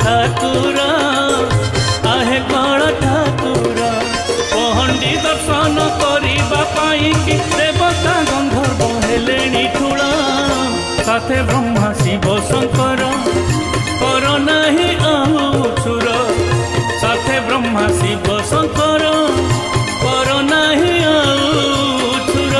ठाकुर आहे गण ठाकुर पहंडी दर्शन करने कि देवता गंधर्व हेले ठूल साथे ब्रह्मा शिव शंकर कर नहीं आउछुर साथे ब्रह्मा शिव शंकर कर नहीं आउछुर।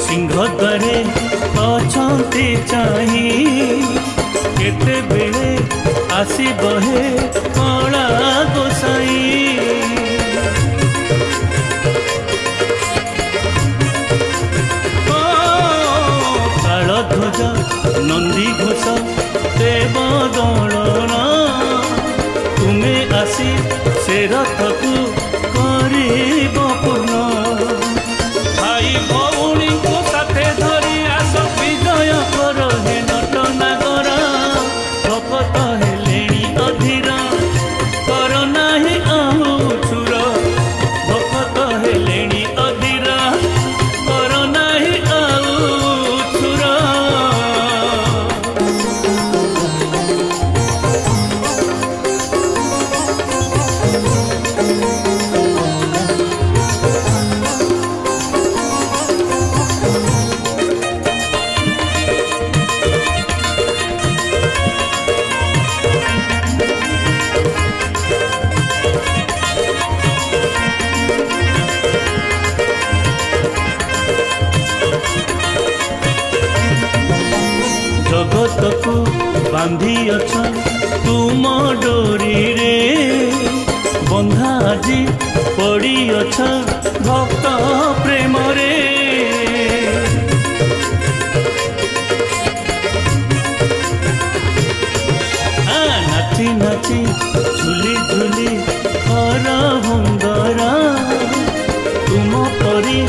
सिंहद्वारे अछंती चाही केते बेले आसीब हे कला गोसाई तालध्वज नंदी घोष देव दलन तुम्हें आसी से रथ को करिब पूर्ण भाई भौणी को साथे धरी आस विजय कर हे नटनागर भक्त हेलेणी अधीर कर नाही आउछुर भक्त हेलेणी अधीर कर नाही आउछुर। जगत को बांधी अछ तुम डोरी रे बंधा जी पड़ी अछ भक्त प्रेम रे नाची नाची झुली झुली हर हुंदरा तुम परी